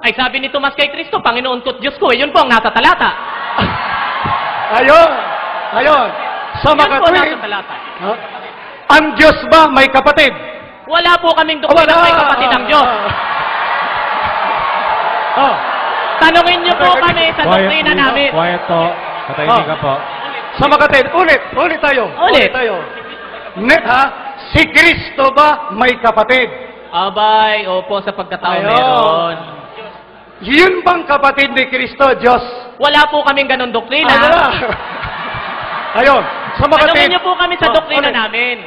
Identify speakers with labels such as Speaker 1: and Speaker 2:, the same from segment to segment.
Speaker 1: Ay sabi ni Tomas kay Kristo, Panginoon ko't Diyos ko. Yun po ang nasa talata.
Speaker 2: Ayun. Ayun. Sa
Speaker 1: Yun po
Speaker 2: makatwid,
Speaker 1: nasa talata.
Speaker 2: ang Diyos ba may kapatid?
Speaker 1: Wala po kaming doktrina
Speaker 2: Wala.
Speaker 1: may kapatid ang Diyos.
Speaker 2: Oh.
Speaker 1: Tanungin niyo po kami sa doktrina namin.
Speaker 3: Quiet po. Patahimik ka po.
Speaker 2: Sa makatwid, ulit tayo.
Speaker 1: Ulit.
Speaker 2: Tayo. Si Kristo ba may kapatid?
Speaker 1: Abay, opo, sa pagkatao
Speaker 2: Ayun.
Speaker 1: meron.
Speaker 2: Yun bang kapatid ni Kristo, Diyos?
Speaker 1: Wala po kaming ganun doktrina.
Speaker 2: Wala. Ayun. Sa makatwid.
Speaker 1: Tanungin niyo po kami sa doktrina
Speaker 2: ulit.
Speaker 1: namin.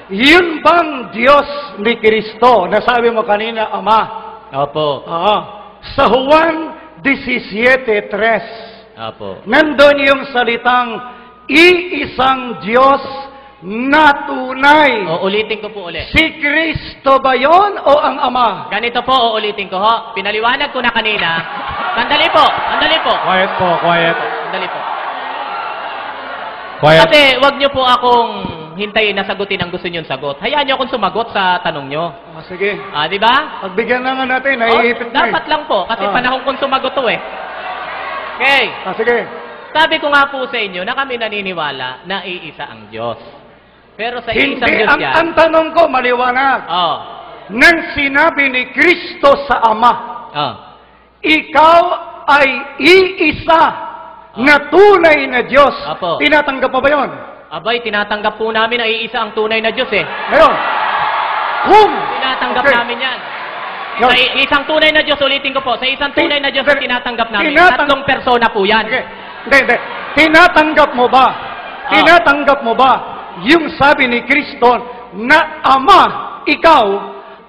Speaker 2: Yun bang Diyos ni Kristo? Nasabi mo kanina, Ama.
Speaker 1: Opo.
Speaker 2: Oo. Sa Juan 17:3,
Speaker 1: Opo.
Speaker 2: nandun yung salitang iisang Diyos na tunay.
Speaker 1: O, ulitin ko po ulit.
Speaker 2: Si Kristo ba yon o ang Ama?
Speaker 1: Ganito po, uulitin ko ho. Pinaliwanag ko na kanina. Sandali po, sandali po.
Speaker 3: Quiet po, quiet.
Speaker 1: Sandali po.
Speaker 3: Quiet.
Speaker 1: Kasi wag niyo po akong hintayin na sagutin ang gusto niyong sagot. Hayaan niyo akong sumagot sa tanong niyo.
Speaker 2: Sige.
Speaker 1: Di ba?
Speaker 2: Pagbigyan na nga natin,
Speaker 1: Oh,
Speaker 2: naiipit na
Speaker 1: dapat lang po, kasi
Speaker 2: Ah.
Speaker 1: panahon kong sumagot to eh. Okay.
Speaker 2: Sige.
Speaker 1: Sabi ko nga po sa inyo na kami naniniwala na iisa ang Diyos. Pero sa
Speaker 2: Hindi,
Speaker 1: iisang Diyos yan.
Speaker 2: ang tanong ko, maliwanag.
Speaker 1: Oh.
Speaker 2: Nang sinabi ni Kristo sa Ama,
Speaker 1: Oh.
Speaker 2: ikaw ay iisa na tunay na Diyos.
Speaker 1: Apo.
Speaker 2: Tinatanggap pa ba yun?
Speaker 1: Abay, tinatanggap po namin na iisa ang tunay na Diyos eh.
Speaker 2: Ngayon, kung
Speaker 1: Tinatanggap
Speaker 2: Okay.
Speaker 1: namin yan.
Speaker 2: Yun.
Speaker 1: Sa isang tunay na Diyos, ulitin ko po, sa isang tunay na Diyos na tinatanggap namin,
Speaker 2: Tinatang-
Speaker 1: tatlong persona po yan.
Speaker 2: Okay. Hindi. Tinatanggap mo ba? Tinatanggap mo ba yung sabi ni Kristo na Ama, ikaw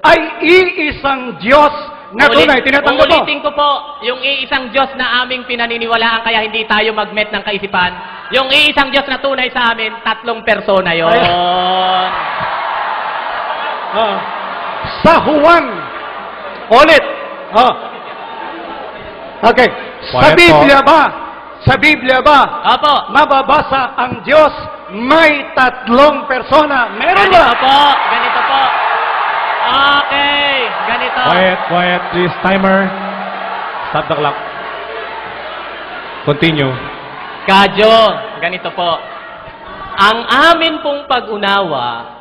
Speaker 2: ay iisang Diyos na tunay? Tinatanggap mo?
Speaker 1: Ulitin ko po, yung iisang Diyos na aming pinaniniwalaan kaya hindi tayo mag-met ng kaisipan, yung iisang Diyos na tunay sa amin, tatlong persona yon.
Speaker 2: Sa Juan. Ulit. Okay. Sa
Speaker 3: Quiet po.
Speaker 2: Biblia ba? Sa Biblia ba?
Speaker 1: Opo.
Speaker 2: Mababasa ang Diyos may tatlong persona. Meron
Speaker 1: Ganito
Speaker 2: ba?
Speaker 1: po, ganito po. Okay, ganito.
Speaker 3: Quiet, quiet, please. Timer. Stop the clock. Continue.
Speaker 1: Kadyo, ganito po. Ang amin pong pag-unawa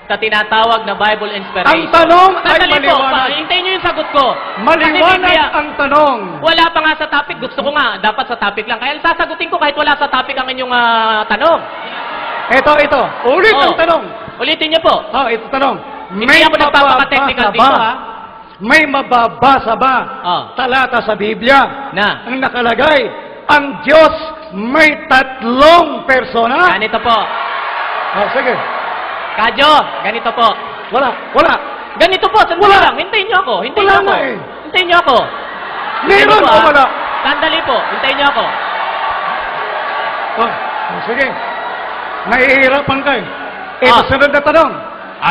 Speaker 1: sa tinatawag na Bible inspiration.
Speaker 2: Ang tanong ay
Speaker 1: Sandali po,
Speaker 2: maliwanag.
Speaker 1: hintayin niyo yung sagot ko.
Speaker 2: Maliwanag
Speaker 1: Kasi Biblia,
Speaker 2: ang tanong.
Speaker 1: wala pa nga sa topic. Gusto ko nga, dapat sa topic lang. Kaya sasagutin ko kahit wala sa topic ang inyong tanong.
Speaker 2: Ito. Ulit ang
Speaker 1: Oh.
Speaker 2: tanong.
Speaker 1: Ulitin niyo po.
Speaker 2: Ito tanong.
Speaker 1: Hindi ako nagpapaka-technical dito, ha?
Speaker 2: May mababasa ba talata sa Biblia
Speaker 1: Na,
Speaker 2: ang nakalagay, ang Diyos may tatlong persona?
Speaker 1: ganito po.
Speaker 2: Sige.
Speaker 1: Kadyo, ganito po.
Speaker 2: Wala.
Speaker 1: Ganito po, sandali
Speaker 2: Wala.
Speaker 1: lang. Hintayin niyo ako. Hintayin
Speaker 2: Wala
Speaker 1: niyo ako.
Speaker 2: nga eh.
Speaker 1: Hintayin niyo ako.
Speaker 2: Meron
Speaker 1: Ganito po,
Speaker 2: o
Speaker 1: ha?
Speaker 2: wala?
Speaker 1: Sandali po. Hintayin niyo ako.
Speaker 2: Sige. Nahihirapan ka eh. Ito sunod na tanong.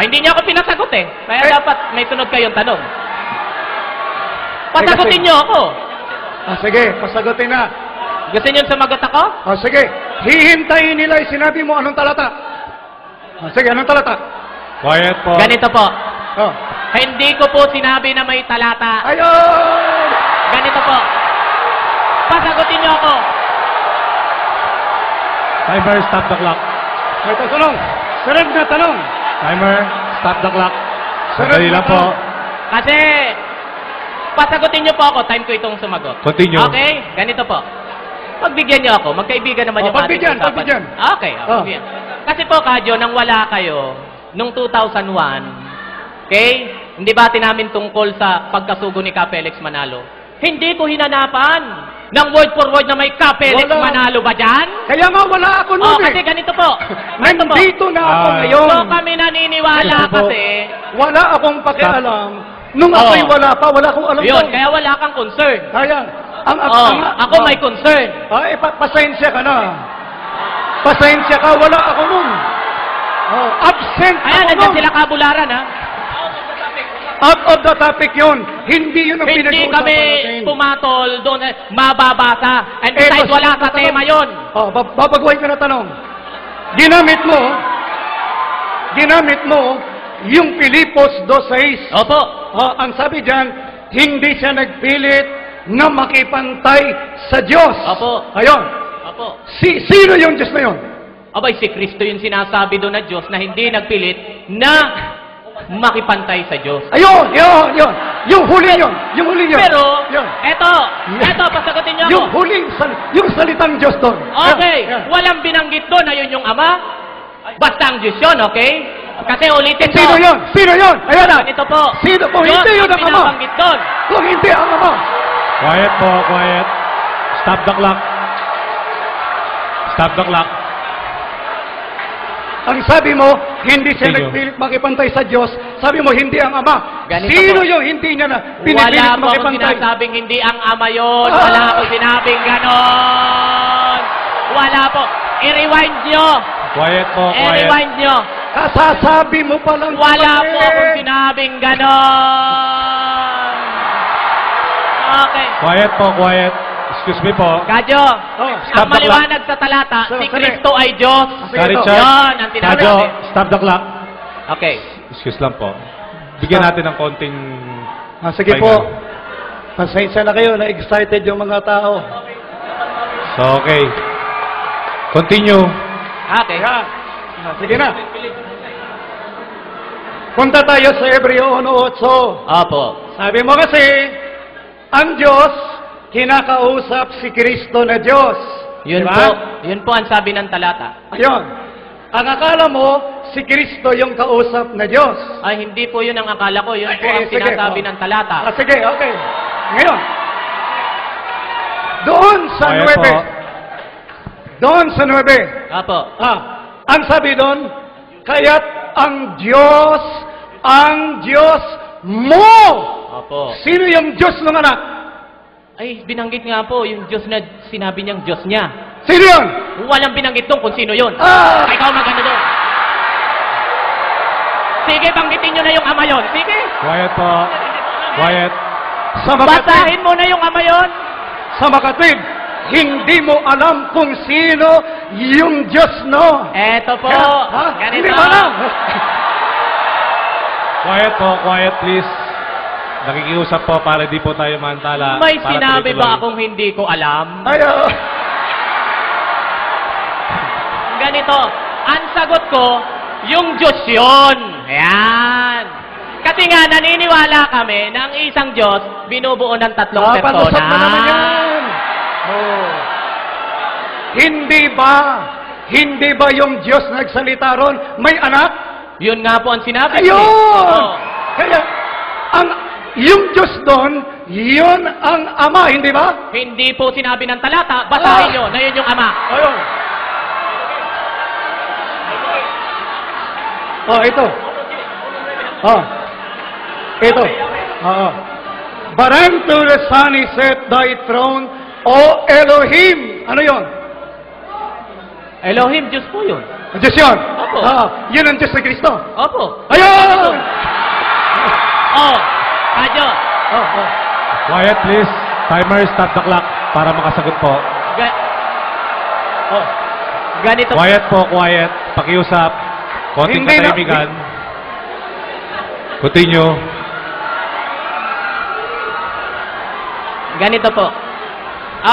Speaker 1: Hindi niyo ako pinasagot eh. Kaya
Speaker 2: Eh.
Speaker 1: dapat may sunod kayong tanong. Pasagutin niyo ako.
Speaker 2: Sige, pasagutin na.
Speaker 1: Gusto niyo sumagot ako?
Speaker 2: Sige. Hihintayin nila yung sinabi mo anong talata. Sige, anong talata?
Speaker 3: Quiet po.
Speaker 1: Ganito po.
Speaker 2: Oh.
Speaker 1: Hindi ko po sinabi na may talata.
Speaker 2: Ayun!
Speaker 1: Ganito po. Pasagutin niyo ako.
Speaker 3: Timer, stop the clock.
Speaker 2: Ito, tanong. Sunod na tanong.
Speaker 3: Timer, stop the clock.
Speaker 2: Sunod
Speaker 3: Sandali
Speaker 2: na
Speaker 3: lang po.
Speaker 2: tanong.
Speaker 1: Kasi, pasagutin niyo po ako. Time ko itong sumagot.
Speaker 3: Continue.
Speaker 1: Okay? Ganito po. Pagbigyan niyo ako. Magkaibigan naman yung
Speaker 2: pagbigyan,
Speaker 1: ating usapan.
Speaker 2: pagbigyan.
Speaker 1: Okay,
Speaker 2: Oh.
Speaker 1: pagbigyan. Kasi po, Kadyo, nang wala kayo, nung 2001, okay? Hindi bati namin tungkol sa pagkasugo ni Ka Felix Manalo. Hindi ko hinanapan ng word for word na may Ka Felix
Speaker 2: Wala.
Speaker 1: Manalo ba dyan?
Speaker 2: Kaya nga wala ako nun
Speaker 1: Kasi ganito po. Ganito po.
Speaker 2: Nandito na ako ngayon.
Speaker 1: So kami naniniwala
Speaker 3: Ganito po.
Speaker 1: kasi,
Speaker 2: Wala akong pakialam. Nung ako'y wala pa, wala akong alam
Speaker 1: yun,
Speaker 2: doon.
Speaker 1: kaya wala kang concern.
Speaker 2: Kaya,
Speaker 1: Ako may concern.
Speaker 2: pasensya ka na. Pasensya ka, wala ako nun. Absent
Speaker 1: Ayan,
Speaker 2: ako
Speaker 1: nandiyan
Speaker 2: nun.
Speaker 1: sila kabularan, ha?
Speaker 2: Out of the topic yun. Hindi yun ang
Speaker 1: Hindi
Speaker 2: pinag-uusapan
Speaker 1: kami
Speaker 2: natin.
Speaker 1: pumatol doon, mababasa. And besides,
Speaker 2: Eto,
Speaker 1: wala
Speaker 2: sunod
Speaker 1: sa
Speaker 2: na
Speaker 1: tema
Speaker 2: tanong.
Speaker 1: yun.
Speaker 2: Babaguhin ko na tanong. Ginamit mo yung Pilipos 2.6.
Speaker 1: Opo.
Speaker 2: Ang sabi dyan, hindi siya nagpilit na makipantay sa Diyos.
Speaker 1: Opo.
Speaker 2: Ayon.
Speaker 1: Opo.
Speaker 2: Sino yung Diyos na yon?
Speaker 1: Abay, si Kristo yung sinasabi doon na Diyos na hindi nagpilit na makipantay sa Diyos.
Speaker 2: Ayun, yun. Yung huli yun. Yung huli yun.
Speaker 1: Pero,
Speaker 2: Yun.
Speaker 1: eto, pasagutin niyo
Speaker 2: Yung
Speaker 1: ako.
Speaker 2: huling, yung salitang Diyos doon.
Speaker 1: Okay,
Speaker 2: Yan.
Speaker 1: walang binanggit doon na yun yung Ama. Basta ang Diyos yun, okay? Kasi ulitin ko.
Speaker 2: Sino yun? Sino yun? Ayan na.
Speaker 1: Ganito po.
Speaker 2: Sino po?
Speaker 1: Diyos
Speaker 2: Hindi yun
Speaker 1: ang
Speaker 2: ang Ama.
Speaker 1: binabanggit doon.
Speaker 2: Kung hindi ang Ama.
Speaker 3: Quiet po, quiet. Stop the clock. Stop the clock.
Speaker 2: Ang sabi mo, hindi siya
Speaker 3: Sino?
Speaker 2: nagpilit makipantay sa Diyos. Sabi mo, hindi ang Ama.
Speaker 1: Ganito
Speaker 2: Sino
Speaker 1: po.
Speaker 2: yung hindi niya na
Speaker 1: Wala
Speaker 2: pinipilit
Speaker 1: po akong
Speaker 2: makipantay?
Speaker 1: sinasabing hindi ang Ama yun.
Speaker 2: Ah.
Speaker 1: Wala akong sinabing ganon. Wala po. I-rewind nyo.
Speaker 3: Quiet po, quiet.
Speaker 1: I-rewind nyo.
Speaker 2: Kasasabi mo palang
Speaker 1: Wala po
Speaker 2: kapatid.
Speaker 1: akong sinabing ganon. Okay.
Speaker 3: Quiet po, quiet. Excuse me po.
Speaker 1: Kadyo,
Speaker 2: Oh,
Speaker 3: stop
Speaker 1: ang
Speaker 3: the clock.
Speaker 1: maliwanag sa talata,
Speaker 2: So,
Speaker 1: si
Speaker 2: sige.
Speaker 1: Kristo ay Diyos.
Speaker 2: Sige,
Speaker 3: Sorry,
Speaker 2: ito.
Speaker 3: Chad.
Speaker 1: Yan ang tinasabi.
Speaker 3: Kadyo, stop the clock.
Speaker 1: Okay.
Speaker 3: Excuse lang po. Bigyan natin ng konting...
Speaker 2: Sige
Speaker 3: pahinga.
Speaker 2: po. Pasensya na kayo, na-excited yung mga tao.
Speaker 3: So, okay. Continue.
Speaker 1: Okay.
Speaker 2: Yan. Sige na. Punta tayo sa Hebreo 1:8.
Speaker 1: Opo.
Speaker 2: Sabi mo kasi, ang Diyos, kinakausap si Kristo na Diyos.
Speaker 1: Yun
Speaker 2: Diba?
Speaker 1: po. Yun po ang sabi ng talata.
Speaker 2: Ayun. Ang akala mo, si Kristo yung kausap na Diyos.
Speaker 1: Ay, hindi po yun ang akala ko. Yun po
Speaker 2: Okay,
Speaker 1: ang
Speaker 2: sige.
Speaker 1: sinasabi
Speaker 2: Oh.
Speaker 1: ng talata.
Speaker 2: Sige, okay. Ngayon, doon sa
Speaker 3: Quiet
Speaker 2: 9.
Speaker 3: po.
Speaker 2: Doon sa 9.
Speaker 1: Opo.
Speaker 2: Ang sabi doon, kaya't ang Diyos mo.
Speaker 1: Opo.
Speaker 2: Sino yung Diyos ng anak?
Speaker 1: Ay, binanggit nga po yung Diyos na sinabi niyang Diyos niya.
Speaker 2: Sino yun?
Speaker 1: Walang binanggit doon kung sino yun.
Speaker 2: Ah!
Speaker 1: Ikaw magano doon. Sige, banggitin nyo na yung Ama yun. Sige.
Speaker 3: Quiet po. Quiet.
Speaker 2: Sa makatwid,
Speaker 1: Basahin mo na yung Ama yun.
Speaker 2: sa makatwid, hindi mo alam kung sino yung Diyos, no?
Speaker 1: Eto po.
Speaker 2: Ha?
Speaker 1: Ganito.
Speaker 2: Hindi mo alam.
Speaker 3: Quiet po, quiet please. Nakikiusap po para di po tayo mantala.
Speaker 1: May
Speaker 3: Para
Speaker 1: sinabi
Speaker 3: tuloy-tuloy.
Speaker 1: ba akong hindi ko alam?
Speaker 2: Ayaw.
Speaker 1: Ganito, ang sagot ko, yung Diyos yun. Ayan. Kasi nga, naniniwala kami na ang isang Diyos, binubuo ng tatlong persona.
Speaker 2: Palusot na naman yan. Oh. Hindi ba yung Diyos nagsalita ron, may anak?
Speaker 1: Yun nga po ang sinabi.
Speaker 2: Ayun!
Speaker 1: Oo.
Speaker 2: Kaya, yung Diyos doon, yun ang Ama, hindi ba?
Speaker 1: Hindi po sinabi ng talata, basahin nyo na yun yung Ama.
Speaker 2: Ayun. Ito. Ito. But unto the Son is set thy throne, O Elohim. Ano yun?
Speaker 1: Elohim, Diyos po yun.
Speaker 2: Diyos yun.
Speaker 1: Opo.
Speaker 2: Yun ang Diyos na Kristo.
Speaker 1: Opo.
Speaker 2: Ayun!
Speaker 1: Oh, Kadyo.
Speaker 3: Quiet please. Timer, stop the clock para makasagot po.
Speaker 1: Ganito.
Speaker 3: Quiet po, quiet. Pakiusap. Konting
Speaker 2: Hindi na-
Speaker 3: katahimikan. Continue.
Speaker 1: Ganito po.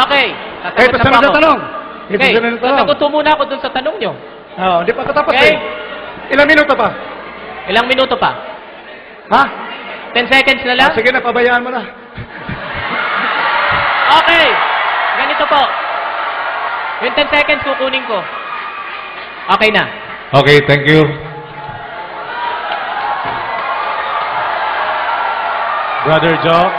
Speaker 1: Okay.
Speaker 2: Ito
Speaker 1: Sasagot na
Speaker 2: sunod
Speaker 1: po
Speaker 2: na
Speaker 1: ako.
Speaker 2: tanong. Ito
Speaker 1: Okay.
Speaker 2: sunod na tanong.
Speaker 1: Sasagot po muna ako dun sa tanong nyo.
Speaker 2: Hindi pa katapos
Speaker 1: Okay.
Speaker 2: Ilang minuto pa?
Speaker 1: Ilang minuto pa?
Speaker 2: Ha?
Speaker 1: 10 seconds na lang?
Speaker 2: Sige na, pabayaan mo na.
Speaker 1: Okay. Ganito po. Yung 10 seconds kukunin ko. Okay na.
Speaker 3: Okay, thank you. Brother Joe,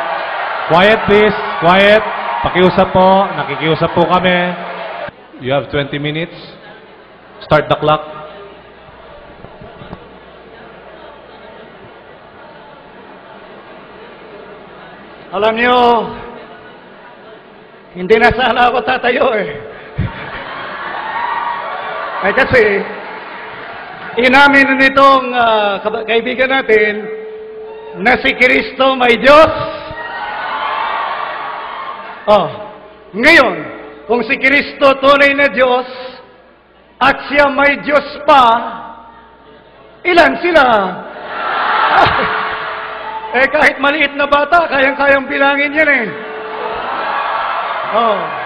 Speaker 3: quiet please. Quiet. Pakiusap po. Nakikiusap po kami. You have 20 minutes. Start the clock.
Speaker 2: Alam nyo, hindi na sana ako tatayo eh. Ay kasi, inamin nitong kaibigan natin na si Kristo may Diyos. Ngayon, kung si Kristo tunay na Diyos at siya may Diyos pa, ilan sila? Eh kahit maliit na bata, kayang-kayang bilangin yan eh. Oh.